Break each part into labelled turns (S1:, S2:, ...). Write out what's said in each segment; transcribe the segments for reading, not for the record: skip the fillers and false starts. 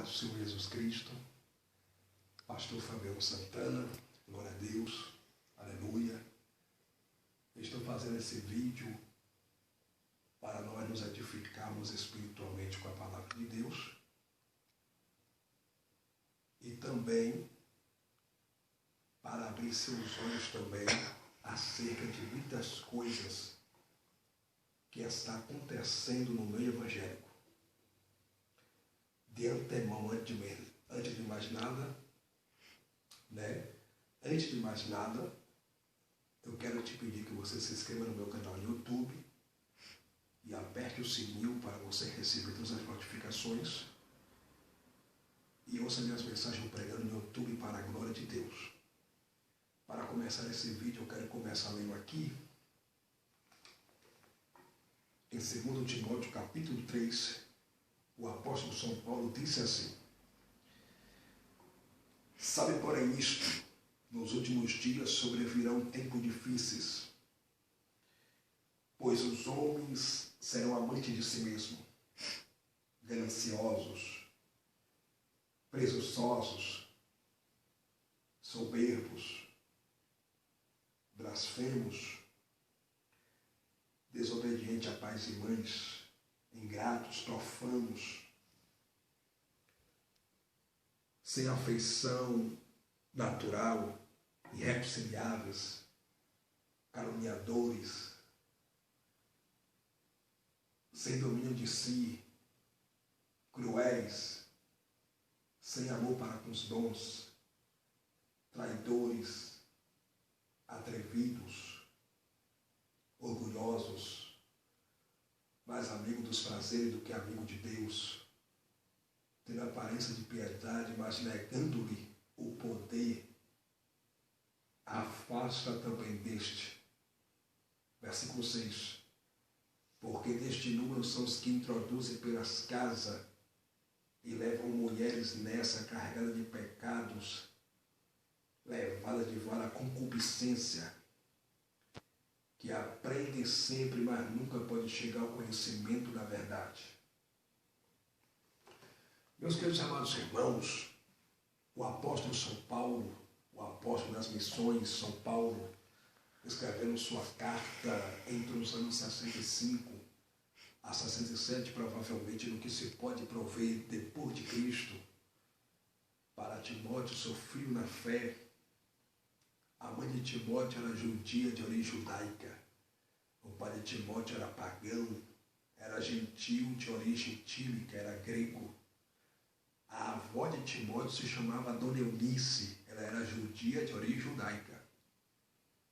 S1: do Senhor Jesus Cristo. Pastor Fabiano Santana, glória a Deus, aleluia. Estou fazendo esse vídeo para nós nos edificarmos espiritualmente com a palavra de Deus e também para abrir seus olhos também acerca de muitas coisas que está acontecendo no meio evangélico. De antemão, antes de mais nada, eu quero te pedir que você se inscreva no meu canal no YouTube e aperte o sininho para você receber todas as notificações e ouça minhas mensagens pregando no YouTube para a glória de Deus. Para começar esse vídeo, eu quero começar lendo aqui em 2 Timóteo capítulo 3, o apóstolo São Paulo disse assim: sabe, porém, isto, nos últimos dias sobrevirão tempos difíceis, pois os homens serão amantes de si mesmos, gananciosos, presunçosos, soberbos, blasfemos, desobedientes a pais e mães, ingratos, profanos, sem afeição natural, irreconciliáveis, caluniadores, sem domínio de si, cruéis, sem amor para com os dons, traidores, atrevidos, orgulhosos, mais amigo dos prazeres do que amigo de Deus, tendo aparência de piedade, mas negando-lhe o poder, afasta também deste. Versículo 6. Porque deste número são os que introduzem pelas casas e levam mulheres nessa carregada de pecados, levada de vara a concupiscência, que aprendem sempre, mas nunca podem chegar ao conhecimento da verdade. Meus queridos amados irmãos, o apóstolo São Paulo, o apóstolo das missões, São Paulo, escrevendo sua carta entre os anos 65 a 67, provavelmente no que se pode prover depois de Cristo, para Timóteo, seu filho na fé. A mãe de Timóteo era judia de origem judaica. O pai de Timóteo era pagão, era gentil de origem tílica, era grego. A avó de Timóteo se chamava Dona Eunice, ela era judia de origem judaica.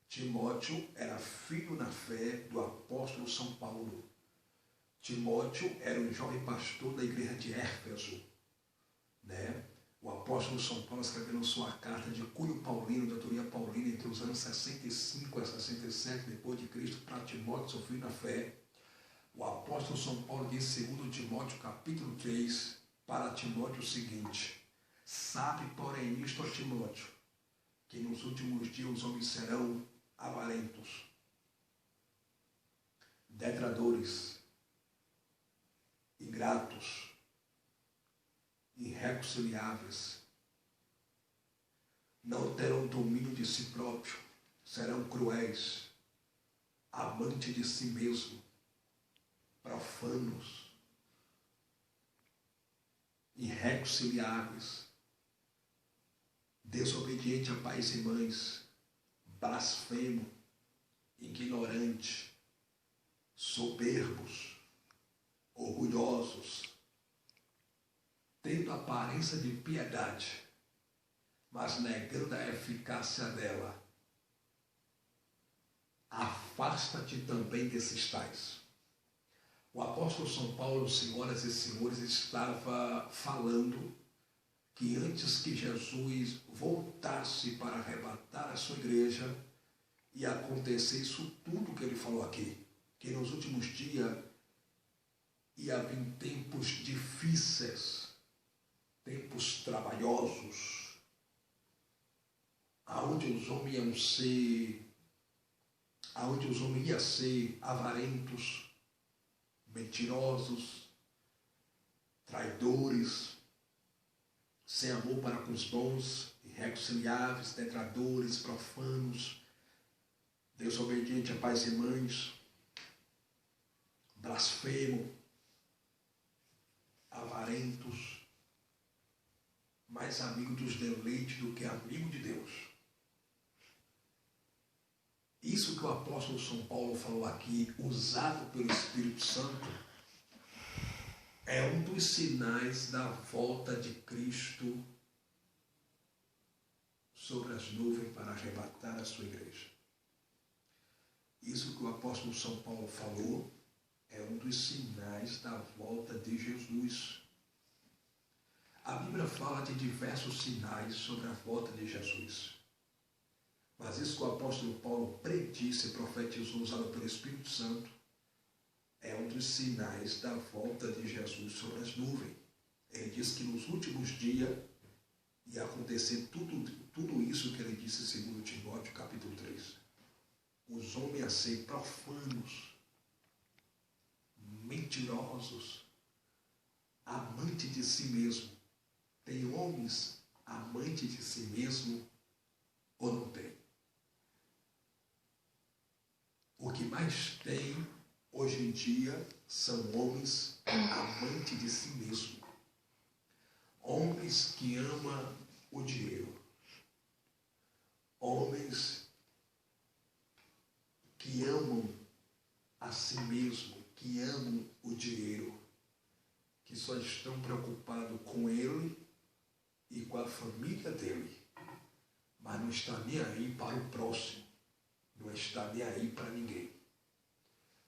S1: Timóteo era filho na fé do apóstolo São Paulo. Timóteo era um jovem pastor da igreja de Éfeso, O apóstolo São Paulo escrevendo sua carta de cunho paulino, de autoria paulina, entre os anos 65 a 67 depois de Cristo, para Timóteo, seu filho na fé. O apóstolo São Paulo diz em 2 Timóteo capítulo 3, para Timóteo o seguinte: sabe, porém, isto, ó Timóteo, que nos últimos dias os homens serão avarentos, detratores, ingratos, irreconciliáveis, não terão domínio de si próprio, serão cruéis, amantes de si mesmo, profanos, irreconciliáveis, desobedientes a pais e mães, blasfemo, ignorante, soberbos, orgulhosos, tendo aparência de piedade, mas negando a eficácia dela. Afasta-te também desses tais. O apóstolo São Paulo, senhoras e senhores, estava falando que antes que Jesus voltasse para arrebatar a sua igreja, ia acontecer isso tudo que ele falou aqui, que nos últimos dias ia vir tempos difíceis, tempos trabalhosos, aonde os homens iam ser avarentos, mentirosos, traidores, sem amor para com os bons, irreconciliáveis, detratores, profanos, desobediente a pais e mães, blasfemo, avarentos, mais amigo dos deleites do que amigo de Deus. Isso que o apóstolo São Paulo falou aqui, usado pelo Espírito Santo, é um dos sinais da volta de Cristo sobre as nuvens para arrebatar a sua igreja. Isso que o apóstolo São Paulo falou é um dos sinais da volta de Jesus. A Bíblia fala de diversos sinais sobre a volta de Jesus. Mas isso que o apóstolo Paulo predisse e profetizou, usado pelo Espírito Santo, é um dos sinais da volta de Jesus sobre as nuvens. Ele diz que nos últimos dias ia acontecer tudo isso que ele disse em 2 Timóteo capítulo 3. Os homens a ser profanos, mentirosos, amantes de si mesmo. Tem homens amantes de si mesmo ou não tem? O que mais tem hoje em dia são homens amantes de si mesmo. Homens que amam o dinheiro. Homens que amam a si mesmo, que amam o dinheiro, que só estão preocupados com ele e com a família dele, mas não está nem aí para o próximo, não está nem aí para ninguém.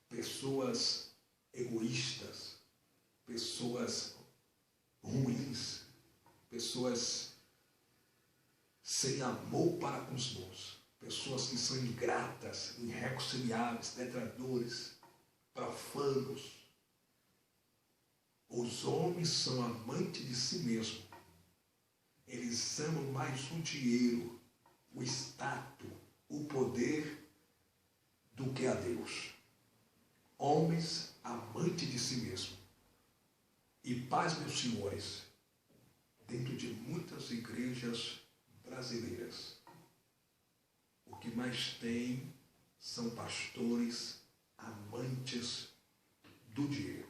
S1: Pessoas egoístas, pessoas ruins, pessoas sem amor para com os bons, pessoas que são ingratas, irreconciliáveis, detratores, profanos. Os homens são amantes de si mesmos. Eles amam mais o dinheiro, o status, o poder do que a Deus. Homens amantes de si mesmos. E paz, meus senhores, dentro de muitas igrejas brasileiras, o que mais tem são pastores amantes do dinheiro.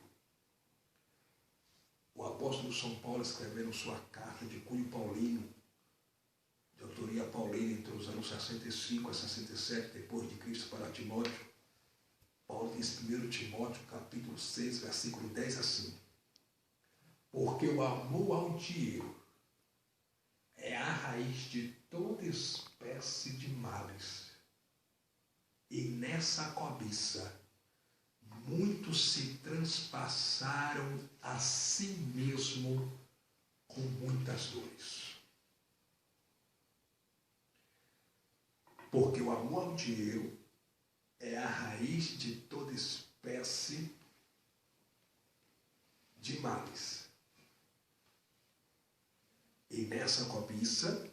S1: O apóstolo São Paulo, escrevendo sua carta de cunho paulino, de autoria paulina, entre os anos 65 a 67 depois de Cristo, para Timóteo, Paulo diz em 1 Timóteo, capítulo 6, versículo 10, assim: porque o amor ao dinheiro é a raiz de toda espécie de males. E nessa cobiça, muitos se transpassaram a si mesmo com muitas dores. Porque o amor ao dinheiro é a raiz de toda espécie de males. E nessa cobiça,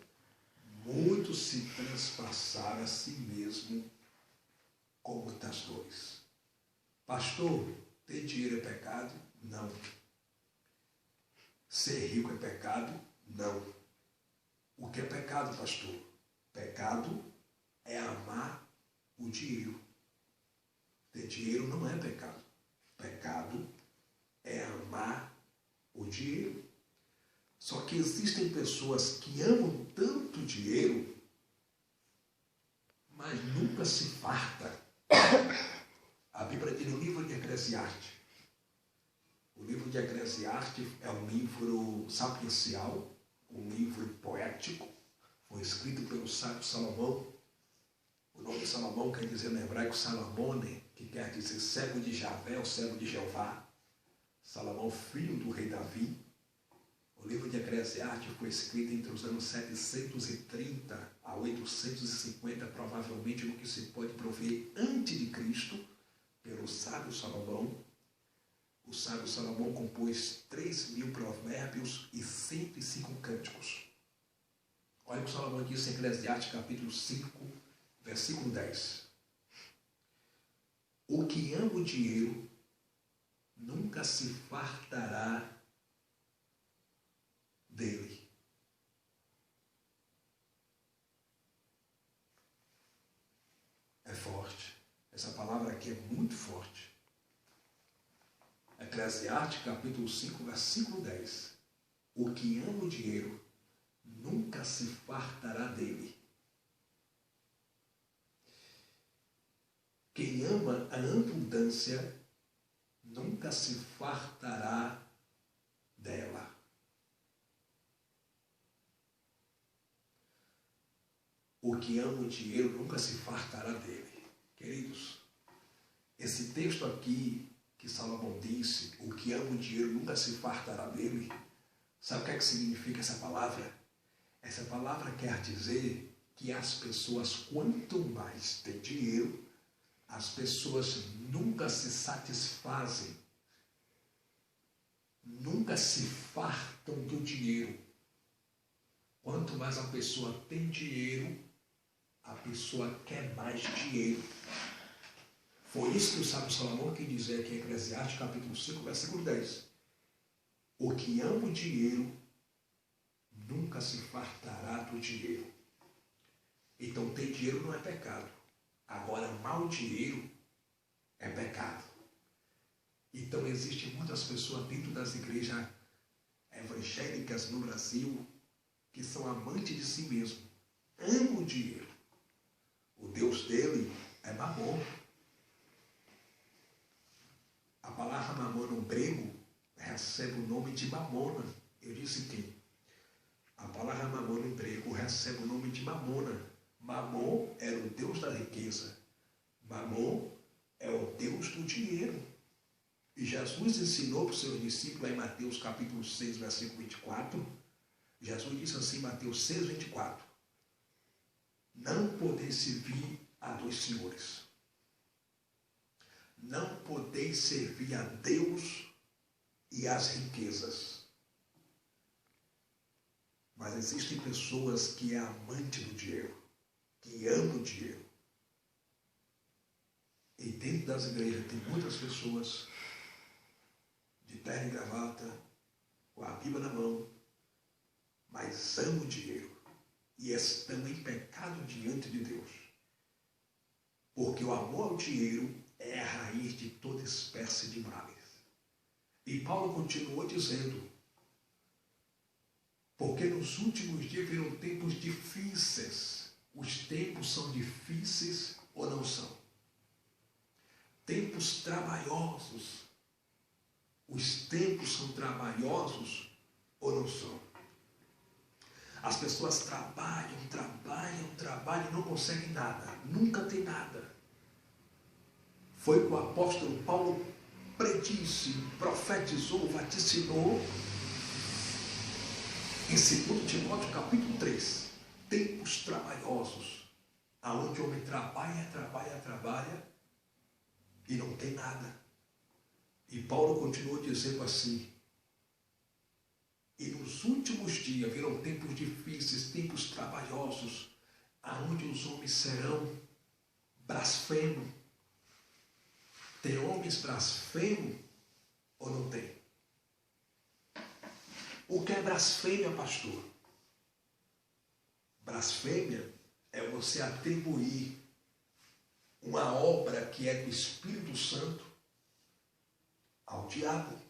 S1: muitos se transpassaram a si mesmo com muitas dores. Pastor, ter dinheiro é pecado? Não. Ser rico é pecado? Não. O que é pecado, pastor? Pecado é amar o dinheiro. Ter dinheiro não é pecado. Pecado é amar o dinheiro. Só que existem pessoas que amam tanto dinheiro, mas nunca se farta. A Bíblia diz no livro de Eclesiastes. O livro de Eclesiastes é um livro sapiencial, um livro poético. Foi escrito pelo sábio Salomão. O nome de Salomão quer dizer no hebraico Salomone, que quer dizer servo de Javé, ou servo de Jeová. Salomão, filho do rei Davi. O livro de Eclesiastes foi escrito entre os anos 730 a 850, provavelmente no que se pode prover antes de Cristo, pelo sábio Salomão. O sábio Salomão compôs 3.000 provérbios e 105 cânticos. Olha o que Salomão disse em Eclesiastes capítulo 5, versículo 10. O que ama o dinheiro nunca se fartará dele. forte. Eclesiastes, capítulo 5, versículo 10. O que ama o dinheiro nunca se fartará dele. Quem ama a abundância nunca se fartará dela. O que ama o dinheiro nunca se fartará dele. Queridos, esse texto aqui que Salomão disse, o que ama o dinheiro nunca se fartará dele, sabe o que é que significa essa palavra? Essa palavra quer dizer que as pessoas, quanto mais têm dinheiro, as pessoas nunca se satisfazem, nunca se fartam do dinheiro. Quanto mais a pessoa tem dinheiro, a pessoa quer mais dinheiro. Foi isso que o sábio Salomão quis dizer aqui em Eclesiastes, capítulo 5, versículo 10. O que ama o dinheiro nunca se fartará do dinheiro. Então, ter dinheiro não é pecado. Agora, mau dinheiro é pecado. Então, existem muitas pessoas dentro das igrejas evangélicas no Brasil que são amantes de si mesmo. Amam o dinheiro. O Deus dele é Mamon. A palavra Mamon no grego recebe o nome de Mamona. Eu disse que a palavra Mamon no grego recebe o nome de Mamona. Mamon era o Deus da riqueza. Mamon é o Deus do dinheiro. E Jesus ensinou para os seus discípulos em Mateus capítulo 6, versículo 24. Jesus disse assim, Mateus 6, 24. Não podeis servir a dois senhores. Não podeis servir a Deus e às riquezas. Mas existem pessoas que é amante do dinheiro, que amam o dinheiro. E dentro das igrejas tem muitas pessoas de terno e gravata, com a Bíblia na mão, mas amam o dinheiro e estão em pecado diante de Deus. Porque o amor ao dinheiro é a raiz de toda espécie de males. E Paulo continuou dizendo, porque nos últimos dias virão tempos difíceis. Os tempos são difíceis ou não são? Tempos trabalhosos. Os tempos são trabalhosos ou não são? As pessoas trabalham e não conseguem nada. Nunca tem nada. Foi o que o apóstolo Paulo predisse, profetizou, vaticinou em 2 Timóteo capítulo 3. Tempos trabalhosos, aonde o homem trabalha e não tem nada. E Paulo continuou dizendo assim, e nos últimos dias virão tempos difíceis, tempos trabalhosos, aonde os homens serão blasfemos. Tem homens blasfemos ou não tem? O que é blasfêmia, pastor? Blasfêmia é você atribuir uma obra que é do Espírito Santo ao diabo.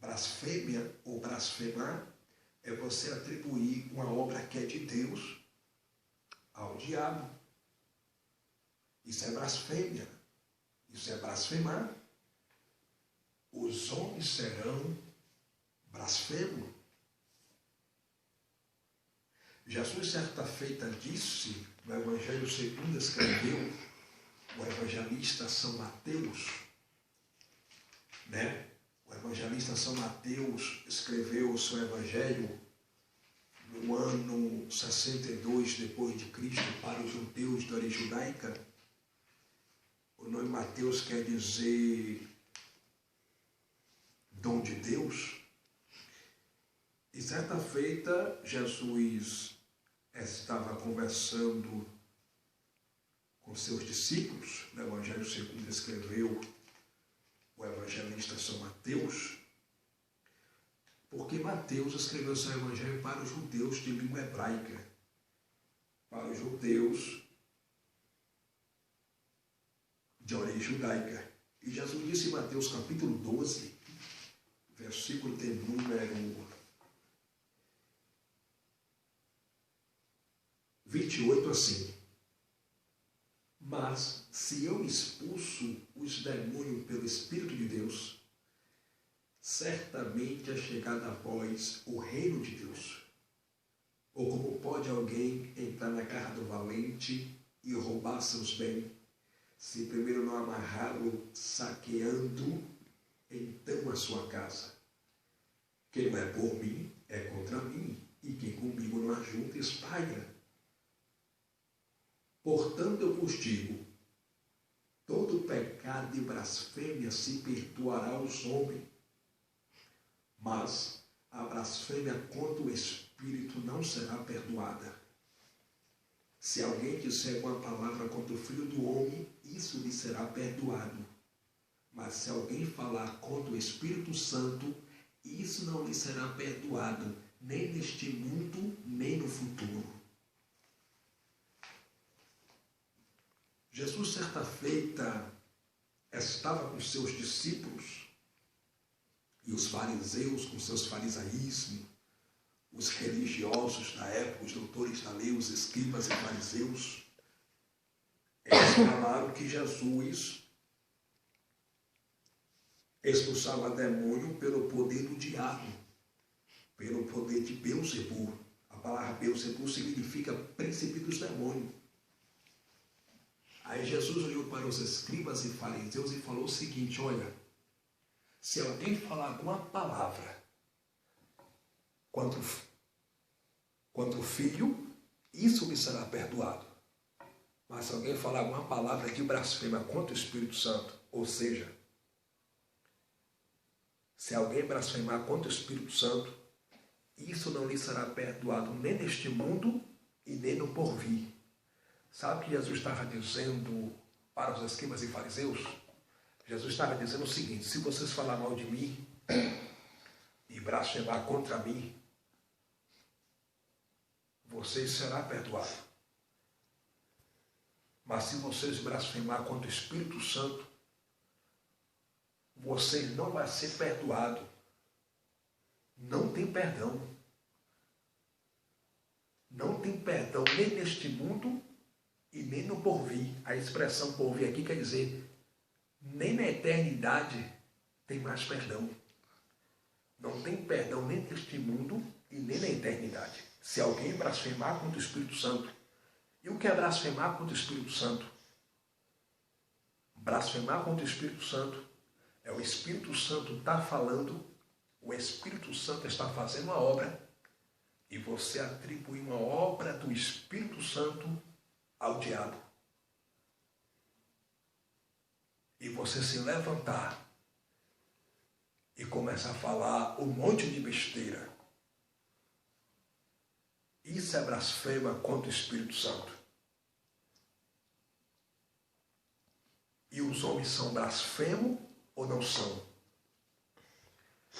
S1: Blasfêmia ou blasfemar é você atribuir uma obra que é de Deus ao diabo. Isso é blasfêmia. Isso é blasfemar. Os homens serão blasfemos. Jesus, certa feita, disse, no Evangelho segundo escreveu, o evangelista São Mateus, né? O evangelista São Mateus escreveu o seu evangelho no ano 62 depois de Cristo para os judeus de origem judaica. O nome Mateus quer dizer dom de Deus. E certa feita, Jesus estava conversando com seus discípulos, no Evangelho segundo escreveu o evangelista São Mateus, porque Mateus escreveu seu evangelho para os judeus de língua hebraica, para os judeus de origem judaica. E Jesus disse em Mateus capítulo 12, versículo de número 28, assim: mas se eu expulso os demônios pelo Espírito de Deus, certamente é chegado a vós o reino de Deus. Ou como pode alguém entrar na casa do valente e roubar seus bens, se primeiro não amarrá-lo saqueando então a sua casa? Quem não é por mim é contra mim, e quem comigo não ajunta espalha. Portanto, eu vos digo, todo pecado e blasfêmia se perdoará aos homens, mas a blasfêmia contra o Espírito não será perdoada. Se alguém disser uma palavra contra o Filho do Homem, isso lhe será perdoado. Mas se alguém falar contra o Espírito Santo, isso não lhe será perdoado, nem neste mundo, nem no futuro. Jesus, certa feita, estava com seus discípulos e os fariseus com seus farisaísmos, os religiosos da época, os doutores da lei, os escribas e fariseus. Eles falaram que Jesus expulsava demônio pelo poder do diabo, pelo poder de Beelzebul. A palavra Beelzebul significa príncipe dos demônios. Aí Jesus olhou para os escribas e fariseus e falou o seguinte: olha, se alguém falar alguma palavra contra o Filho, isso lhe será perdoado. Mas se alguém falar alguma palavra de blasfêmia contra o Espírito Santo, ou seja, se alguém blasfemar contra o Espírito Santo, isso não lhe será perdoado nem neste mundo e nem no porvir. Sabe o que Jesus estava dizendo para os escribas e fariseus? Jesus estava dizendo o seguinte: se vocês falar mal de mim e blasfemar contra mim, vocês serão perdoados. Mas se vocês blasfemar contra o Espírito Santo, vocês não vão ser perdoados. Não tem perdão. Não tem perdão nem neste mundo e nem no porvir. A expressão porvir aqui quer dizer, nem na eternidade tem mais perdão. Não tem perdão nem neste mundo e nem na eternidade. Se alguém blasfemar contra o Espírito Santo. E o que é blasfemar contra o Espírito Santo? Blasfemar contra o Espírito Santo é o Espírito Santo está falando, o Espírito Santo está fazendo uma obra e você atribui uma obra do Espírito Santo ao diabo. E você se levantar e começar a falar um monte de besteira. Isso é blasfêmia contra o Espírito Santo. E os homens são blasfemos ou não são?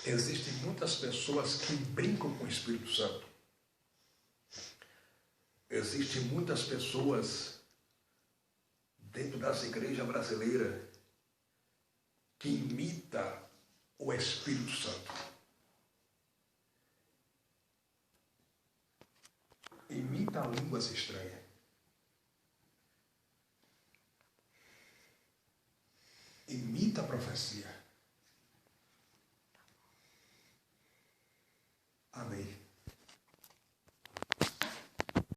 S1: Existem muitas pessoas que brincam com o Espírito Santo. Existem muitas pessoas dentro das igrejas brasileiras que imitam o Espírito Santo. Imita línguas estranhas. Imita a profecia.